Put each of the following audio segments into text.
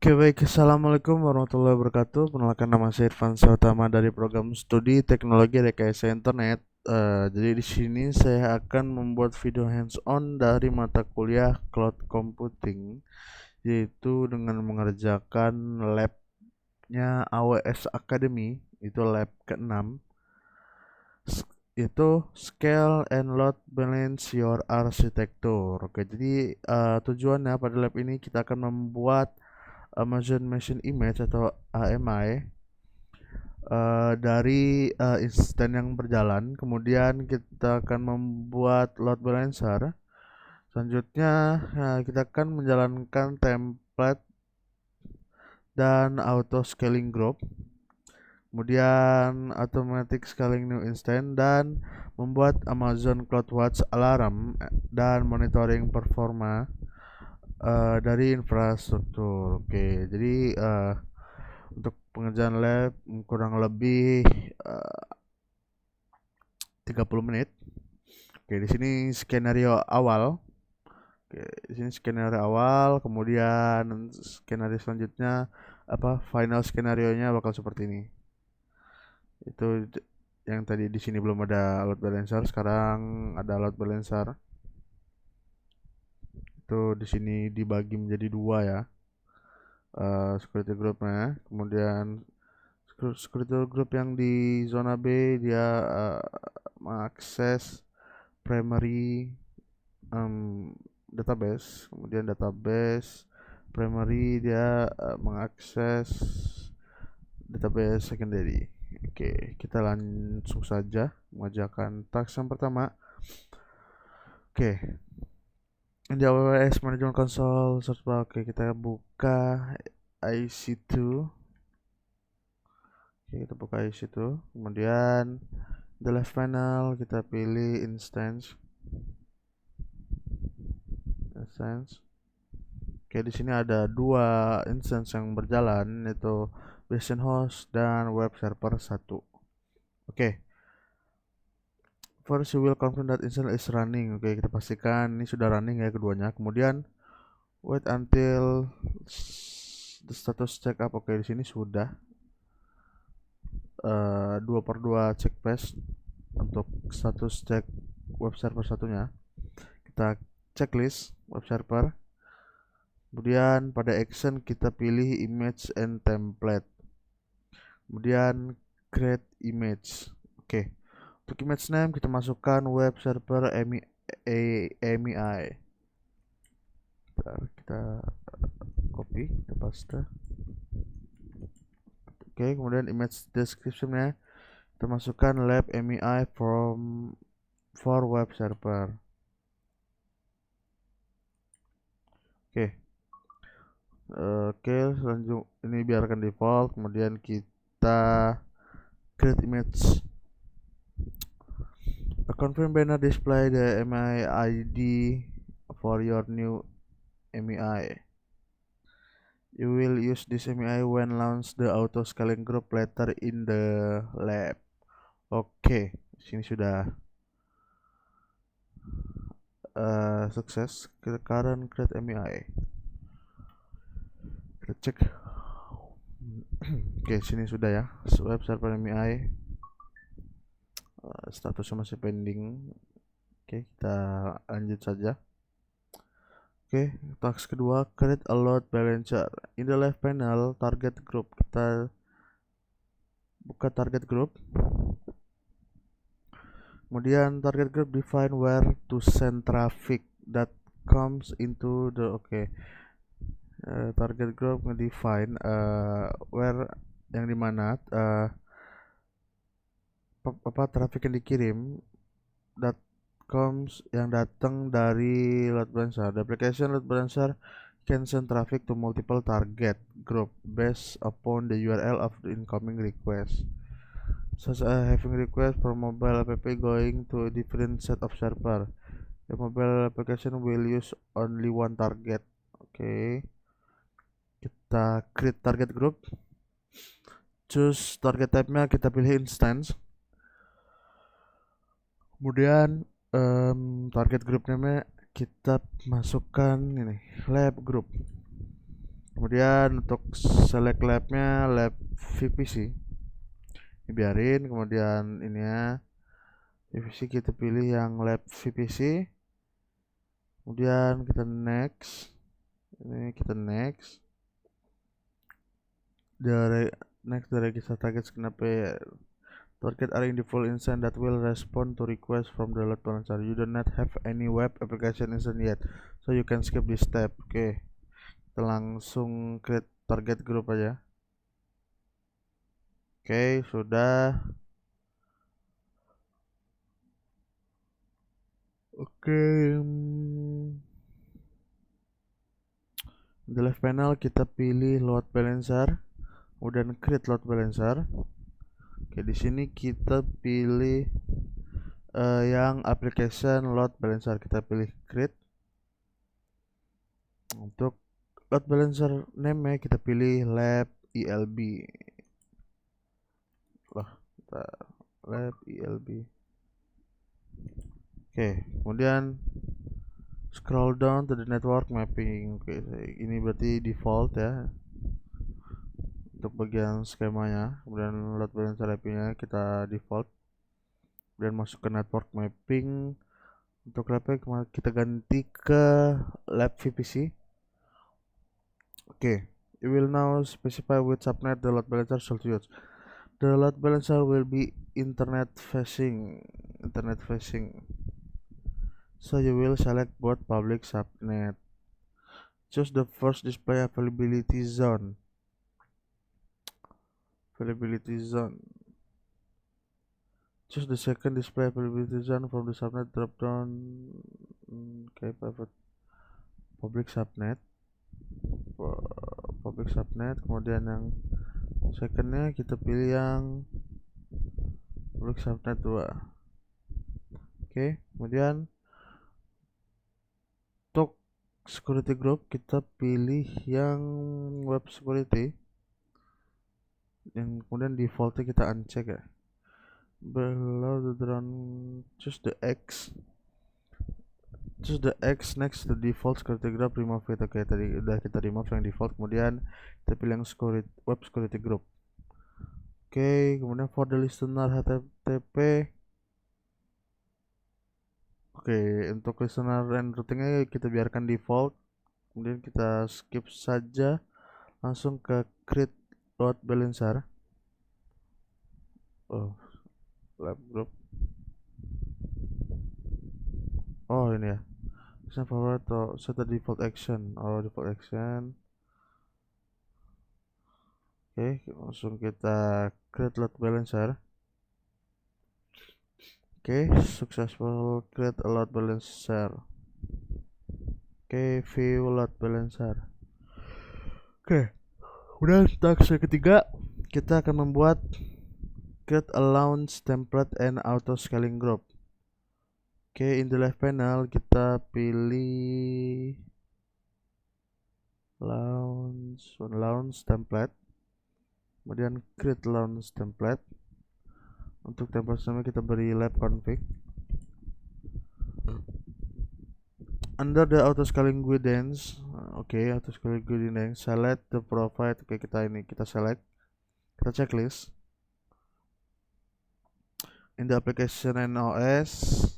Oke baik, Assalamualaikum warahmatullahi wabarakatuh. Perkenalkan, nama saya Irfan Sautama dari program studi teknologi rekayasa internet. Jadi di sini saya akan membuat video hands-on dari mata kuliah cloud computing, yaitu dengan mengerjakan labnya AWS Academy, itu lab ke-6, itu Scale and Load Balance Your Architecture. Oke, jadi tujuannya pada lab ini kita akan membuat Amazon Machine Image atau AMI dari instan yang berjalan. Kemudian kita akan membuat load balancer. Selanjutnya kita akan menjalankan template dan auto scaling group. Kemudian automatic scaling new instance dan membuat Amazon CloudWatch alarm dan monitoring performa dari infrastruktur. Oke, jadi untuk pengerjaan lab kurang lebih 30 menit. Oke, di sini skenario awal. Oke, di sini skenario awal, kemudian skenario selanjutnya final skenario-nya bakal seperti ini. Itu yang tadi di sini belum ada load balancer, sekarang ada load balancer. Itu di sini dibagi menjadi dua ya. Security groupnya, kemudian security group yang di zona B dia mengakses primary database, kemudian database primary dia mengakses database secondary. Oke, kita langsung saja mengerjakan task yang pertama. Oke, di AWS Management Console search bar. Oke, kita buka IC2. Oke, kita buka IC2. Kemudian the left panel kita pilih instance. Oke, di sini ada dua instance yang berjalan, yaitu Bastion host dan web server 1. Oke. First you will confirm that instance is running. Oke, kita pastikan ini sudah running ya keduanya. Kemudian wait until the status check up. Oke, di sini sudah 2/2 check pass untuk status cek web server satunya. Kita checklist web server. Kemudian pada action kita pilih image and template. Kemudian create image. Oke. Untuk image name kita masukkan web server AMI. Kita copy, kita paste. Oke, kemudian image description-nya kita masukkan lab AMI for web server. Oke. Oke, selanjutnya ini biarkan default, kemudian kita create image. A confirm banner display the AMI ID for your new AMI. You will use this AMI when launch the auto scaling group later in the lab. Oke, sini sudah sukses. Current create AMI. Kita cek. Oke, sini sudah ya. Web server AMI. Statusnya masih pending. Oke, kita lanjut saja. Oke, task kedua, create a load balancer. In the left panel, target group. Kita buka target group. Kemudian target group define where to send traffic that comes into the target group ngedefine where yang dimana traffic yang dikirim that comes yang datang dari load balancer. The application load balancer can send traffic to multiple target group based upon the URL of the incoming request, such as having request for mobile app going to a different set of server. The mobile application will use only one target. Oke. Kita create target group. Choose target type-nya, kita pilih instance. Kemudian target group name kita masukkan ini lab group. Kemudian untuk select labnya lab VPC, biarin. Kemudian ini ya, VPC kita pilih yang lab VPC. Kemudian kita next. Ini kita next. Next the register targets kenapa target are in the full instance that will respond to request from the load balancer. You do not have any web application instance yet, so you can skip this step. Oke, kita langsung create target group aja. Oke, sudah. Oke, di left panel kita pilih load balancer, kemudian create load balancer. Oke, di sini kita pilih yang application load balancer, kita pilih create. Untuk load balancer name kita pilih lab ELB. Kita lab ELB. Oke, kemudian scroll down to the network mapping. Oke, ini berarti default ya untuk bagian skemanya. Kemudian load balancer IP-nya kita default. Kemudian masuk ke network mapping. Untuk labnya kita ganti ke lab VPC. Oke, you will now specify which subnet the load balancer should use. The load balancer will be internet facing. So you will select both public subnet. Choose the first display availability zone. Choose the second display availability zone from the subnet drop down. Okay, private public subnet. Kemudian yang secondnya kita pilih yang public subnet 2. Oke, kemudian untuk security group kita pilih yang web security, yang kemudian defaultnya kita uncheck ya. Below the drone, choose the X next to default security group, remove it. Oke, tadi udah kita remove yang default, kemudian kita pilih yang web security group. Oke, kemudian for the listener HTTP. Oke, untuk listener and routingnya kita biarkan default. Kemudian kita skip saja, langsung ke create load balancer. Lab group. Oh, ini ya. Action forward atau set the default action. Default action. Oke, langsung kita create load balancer. Oke, successful create a load balancer. Oke, view load balancer. Oke, udah task ketiga, kita akan membuat create a launch template and auto scaling group. Oke, in the left panel kita pilih launch template, kemudian create launch template. Untuk template sama kita beri lab config. Under the auto scaling guidance, auto scaling guidance, select the provide. Kita select, kita checklist. In the application and OS,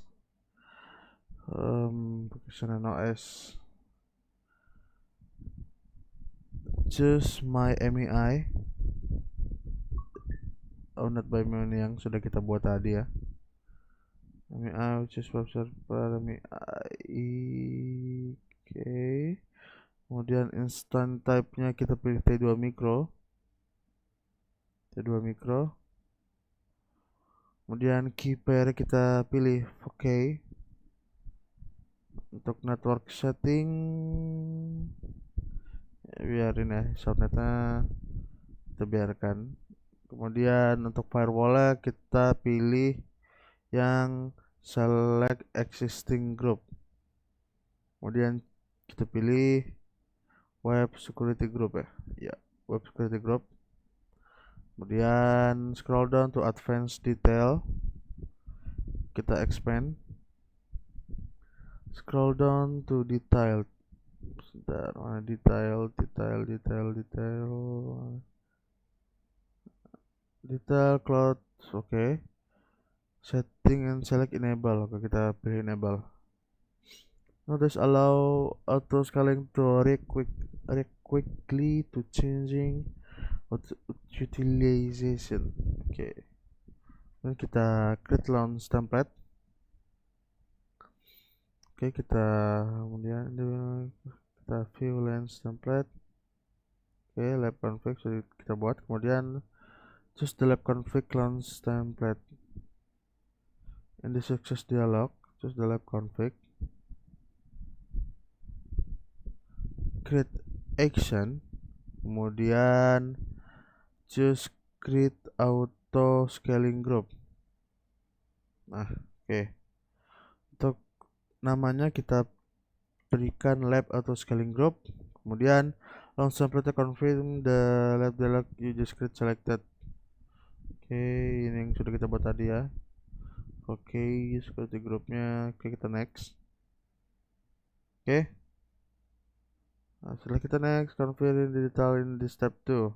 choose my MEI. Owned by MEI yang sudah kita buat tadi ya. MEI which is web server MEI. Oke. Kemudian instant type-nya kita pilih T2 micro. Kemudian key pair kita pilih oke. Untuk network setting biarin ya, subnetnya kita biarkan. Kemudian untuk firewall kita pilih yang select existing group. Kemudian kita pilih web security group ya. Web security group. Kemudian scroll down to advanced detail. Kita expand. Scroll down to detail. Bentar, mana detail cloud. Oke, setting and select enable. Oke, kita pilih enable. Notice allow auto scaling to react quickly to changing utilization. Oke, dan kita create launch template. Oke, kita kemudian kita view launch template. Oke, lab config sudah kita buat. Kemudian choose the lab config launch template. In the success dialog, choose the lab config. Create action. Kemudian choose create auto scaling group. Nah, oke. Untuk namanya kita berikan lab auto scaling group. Kemudian launch template confirm the lab dialog you just create selected. Oke, ini yang sudah kita buat tadi ya. Oke, seperti grupnya. Oke, kita next. Oke. Nah, setelah kita next, confirm the detail in the step 2.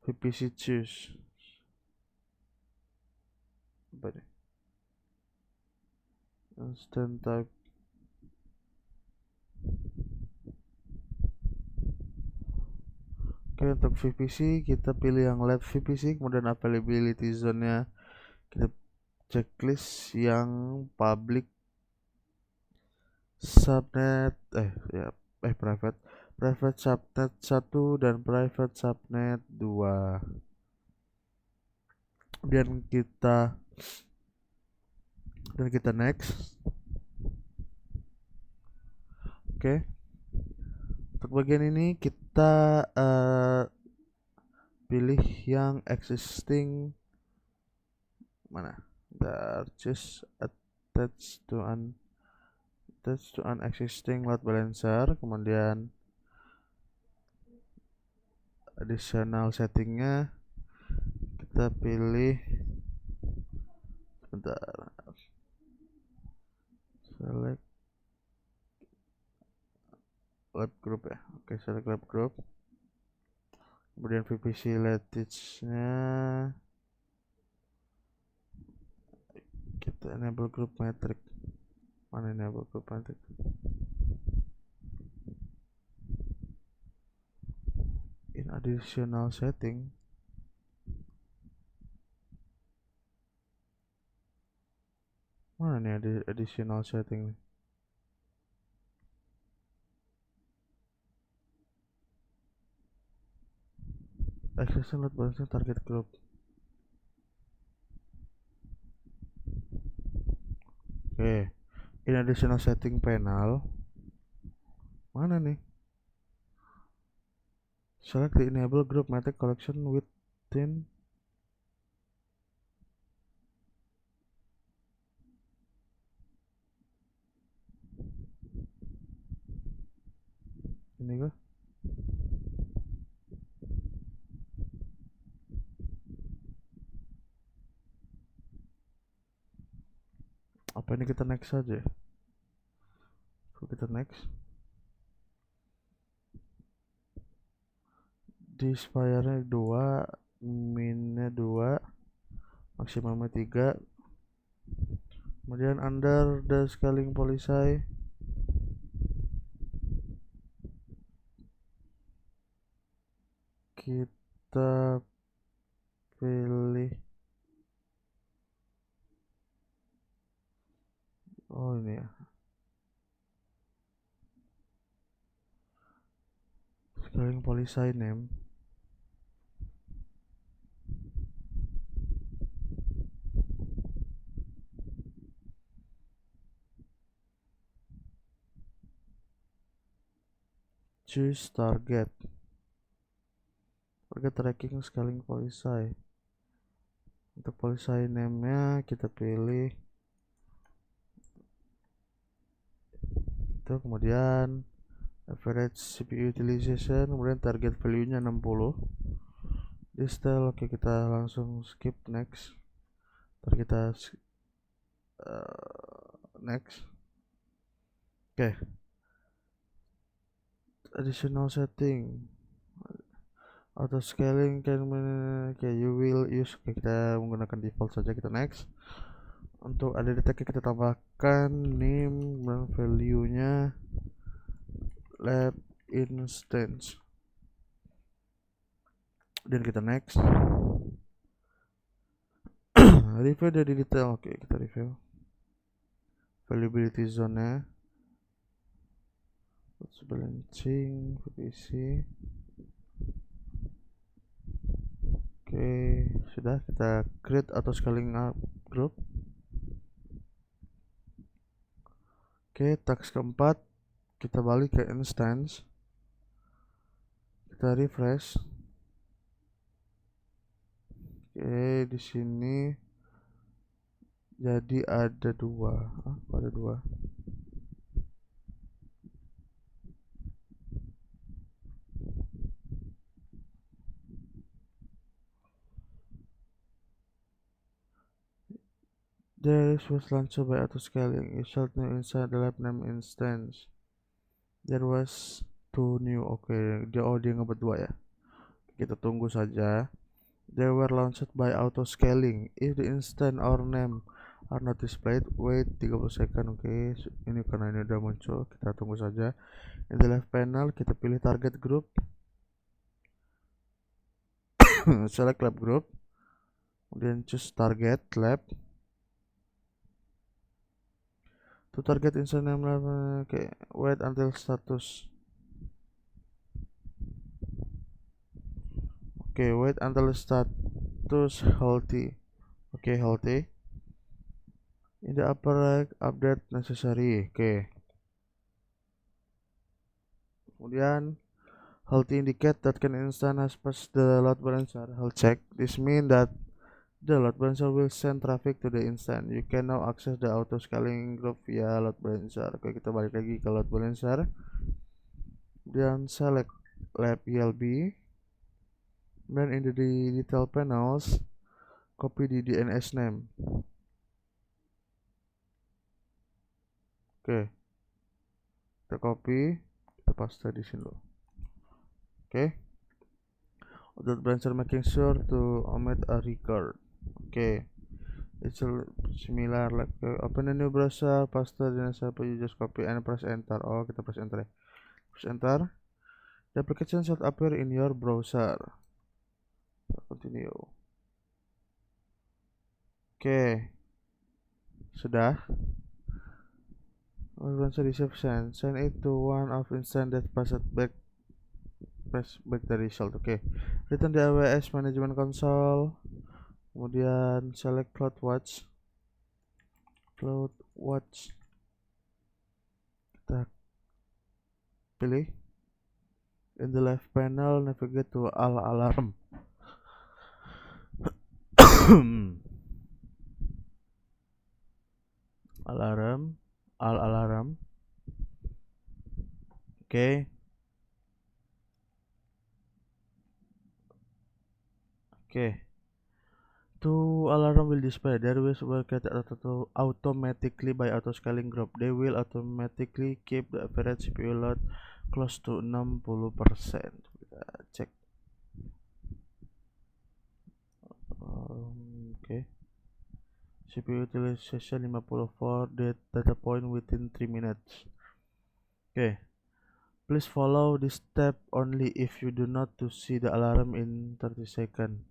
VPC choose. Apa nih? Instant type. Oke, untuk VPC kita pilih yang lab VPC, kemudian availability zone-nya kita checklist yang public subnet private subnet 1 dan private subnet 2. Dan kita next. Oke. Untuk bagian ini kita pilih yang existing mana? Just attach to an existing load balancer, kemudian additional settingnya kita pilih sebentar, select lab group ya. Oke, select lab group, kemudian VPC lattice-nya kita enable group metric. Mana enable group metric? In additional setting, mana nih ada additional setting nih? Accessing load balancing target group. Oke, in additional setting panel, mana nih? Select the enable group metric collection within ini kah? Apa ini kita next saja? Kita next. Dispire-nya 2, min-nya 2, maksimumnya 3. Kemudian under the scaling policy kita pilih ini ya, scaling policy name. Choose target tracking scaling policy. Untuk policy name-nya kita pilih itu, kemudian average CPU utilization, kemudian target value-nya 60. Di style oke, kita langsung skip next. Ntar kita next. Oke. additional setting. Auto scaling can you will use. Kita menggunakan default saja, kita next. Untuk ada deteknya kita tambahkan name dan value nya lab instance dan kita next. Review dari detail. Oke, kita review availability zone nya, balancing VPC. Oke, sudah kita create atau scaling up group. Oke, task keempat kita balik ke instance, kita refresh. Oke, di sini jadi ada dua. Ada dua. There was launched by auto scaling. You should new inside the lab name instance. There was two new. Oke, dia ngebuat dua ya. Kita tunggu saja. They were launched by auto scaling. If the instance or name are not displayed, wait 30 second. Oke, ini karena ini udah muncul, kita tunggu saja. In the left panel kita pilih target group. Select lab group, kemudian choose target lab. To target instance name lab. Oke, wait until status. Oke, wait until status healthy. Oke, healthy. In the upper right, update necessary. Oke. Kemudian healthy indicate that can instance has passed the load balancer health check. This means that the load balancer will send traffic to the instance. You can now access the auto scaling group via load balancer. Oke, kita balik lagi ke load balancer. Dan select lab ELB. Dan in the detail panels, copy the DNS name. Oke, kita copy, kita paste di sini dulu. Oke, load balancer making sure to omit a record. Oke, it's similar like open a new browser, paste DNS, you just copy and press enter. Oh, kita press enter ya. Press enter. The application should appear in your browser. Continue. Oke, sudah. Once receive send it to one of instance that press back the result. Oke, return the AWS management console. Kemudian select CloudWatch. Kita pilih. In the left panel, navigate to alarm. alarm. Oke. Two alarm will display. There will created automatically by auto scaling group. They will automatically keep the average CPU load close to 60%. Kita cek. Oke. CPU utilization 54 data point within 3 minutes. Okay. Please follow this step only if you do not to see the alarm in 30 seconds.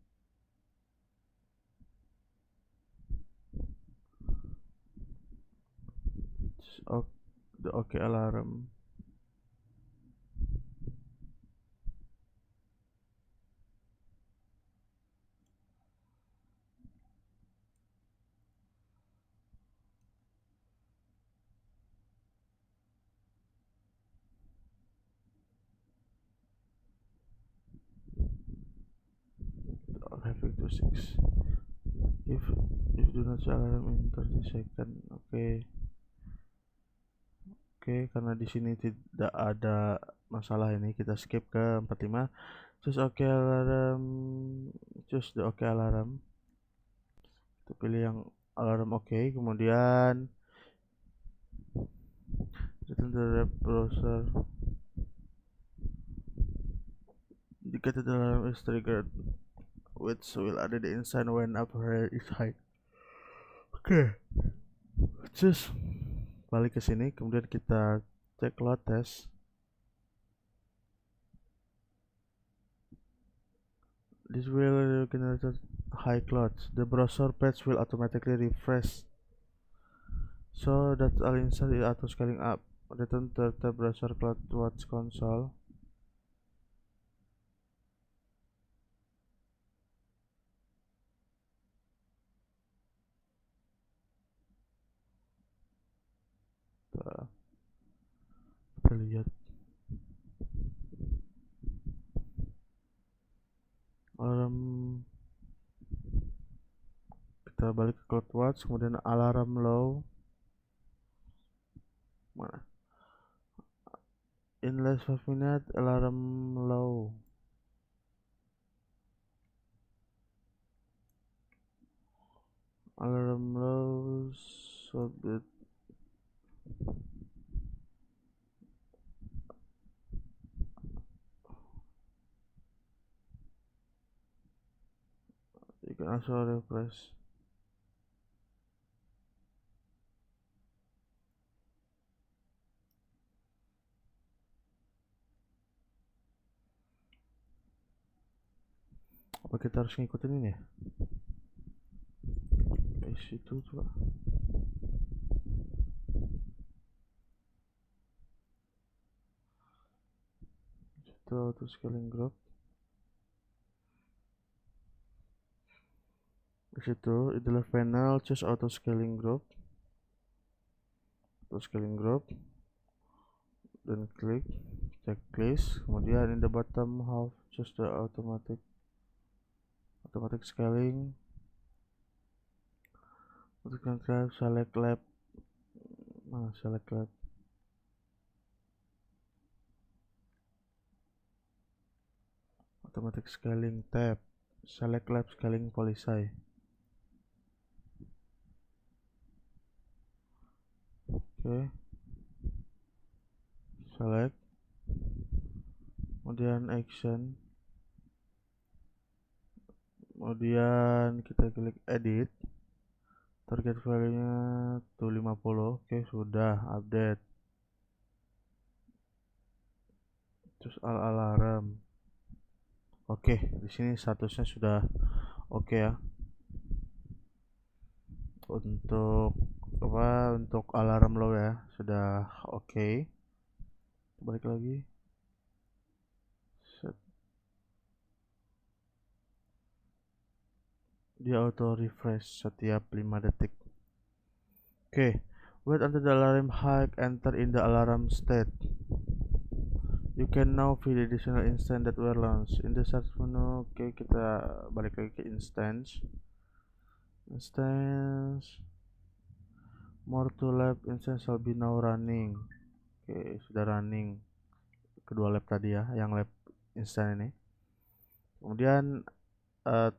The OK alarm. Having to 6. If do not see alarm in 30 seconds. Oke. Oke, karena di sini tidak ada masalah ini, kita skip ke 45. Choose OK alarm. Choose the OK alarm. Kita pilih yang alarm OK. Kemudian return to the browser. Indicated alarm is triggered, which will add the instant when upper is high. Oke, terus balik ke sini, kemudian kita cek load test. This will generate high clouds. The browser page will automatically refresh so that all instant is auto scaling up. Return to the browser CloudWatch console. Kita lihat alarm, kita balik ke CloudWatch, kemudian alarm low mana, in less 5 minutes alarm low, so that you can also refresh. Apa kita harus ngikutin ini ya? Situ coba. Itu auto scaling group. Di situ itulah panel, choose auto scaling group. Dan klik checklist, kemudian in the bottom half choose the automatic scaling. Untuk drive select lab, select lab. Automatic scaling tab, select lab scaling policy. Oke. Select, kemudian action, kemudian kita klik edit, target value-nya tuh 50. Oke, sudah update. Terus alarm. Oke, di sini statusnya sudah oke ya. Untuk alarm low ya, sudah oke. Balik lagi. Set. Dia auto refresh setiap 5 detik. Oke, wait until the alarm high, enter in the alarm state. You can now view the additional instance that were launched in the search menu. Oke, kita balik lagi ke instance. More to lab instance shall be now running. Oke, sudah running kedua lab tadi ya, yang lab instan ini. Kemudian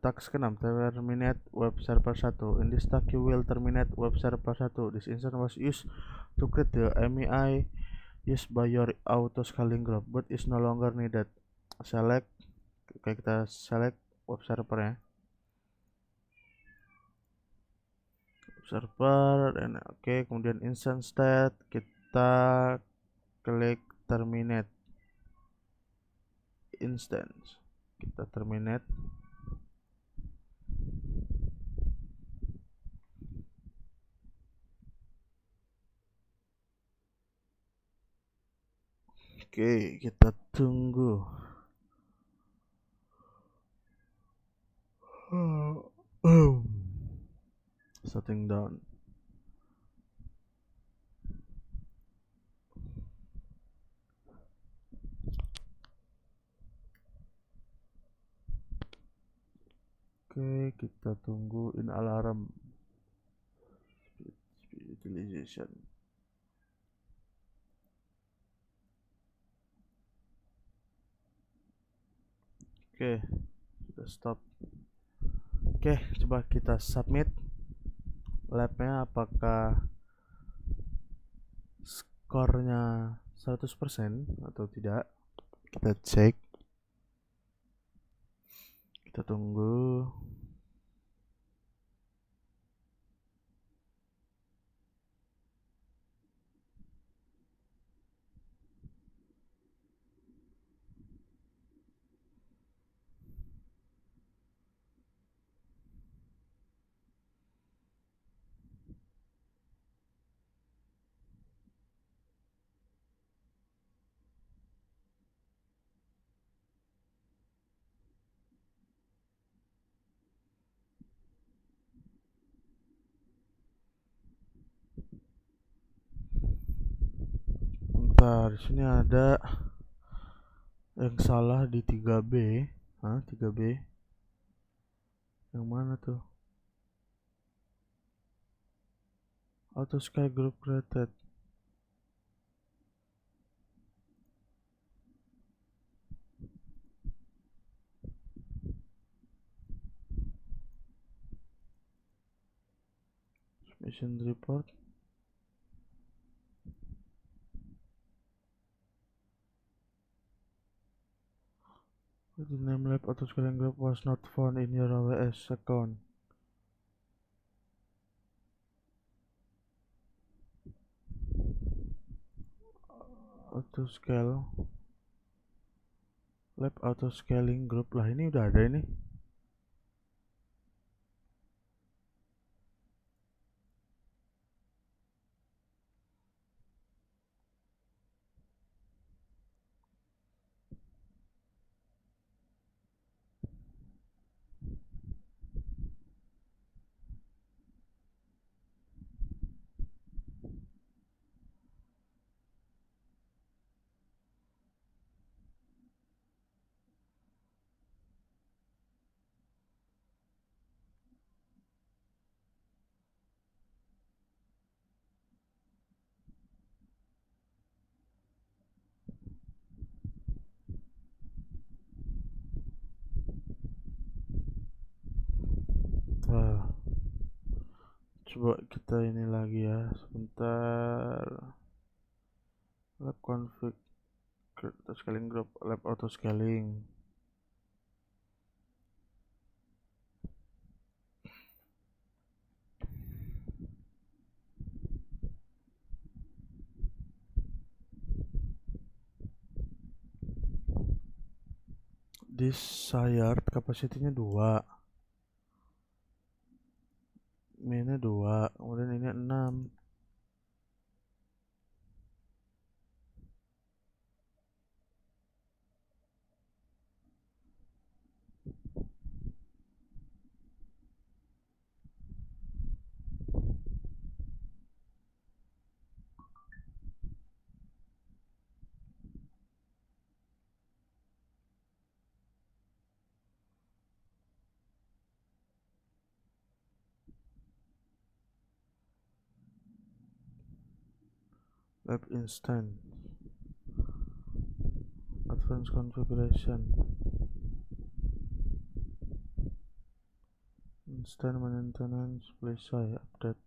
task ke-6, terminate web server 1. In this task you will terminate web server 1. This instance was used to create the MEI used by your auto scaling group but is no longer needed. Select, oke, kita select web server ya, server, dan oke, kemudian instance state kita klik terminate instance, kita terminate. Oke, kita tunggu. Shutting down. Oke, kita tunggu in alarm speed utilization. Oke, sudah stop. Oke, coba kita submit labnya, apakah skornya 100% atau tidak. Kita cek. Kita tunggu. Bentar, di sini ada yang salah di 3B. Hah, 3B? Yang mana tuh? Auto Sky Group created. Mission report. The name lab auto scaling group was not found in your AWS account. Auto scale lab auto scaling group lah, ini udah ada ini. Wah, coba kita ini lagi ya, sebentar. Lab config auto scaling group, lab auto scaling. Desired kapasitinya 2, minnya 2, kemudian ini 6. Lab instance, advanced configuration, instance maintenance, please saya update.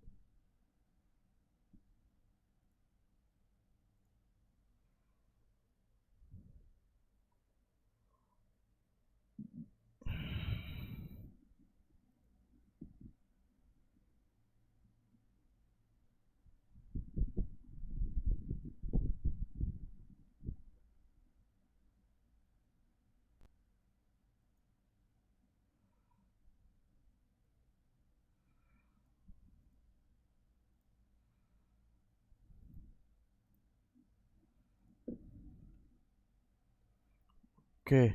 Oke.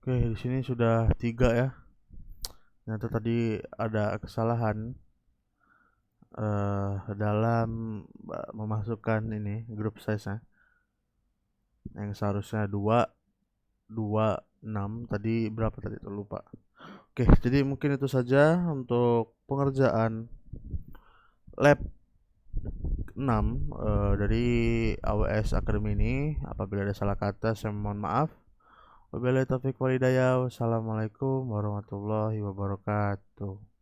Oke, di sini sudah 3 ya. Ternyata tadi ada kesalahan dalam memasukkan ini group size-nya. Yang seharusnya 2, 2, 6, tadi berapa tadi tuh lupa. Oke, jadi mungkin itu saja untuk pengerjaan lab 6 dari AWS Academy ini. Apabila ada salah kata saya mohon maaf. Wabillahi taufiq walhidayah. Wassalamualaikum warahmatullahi wabarakatuh.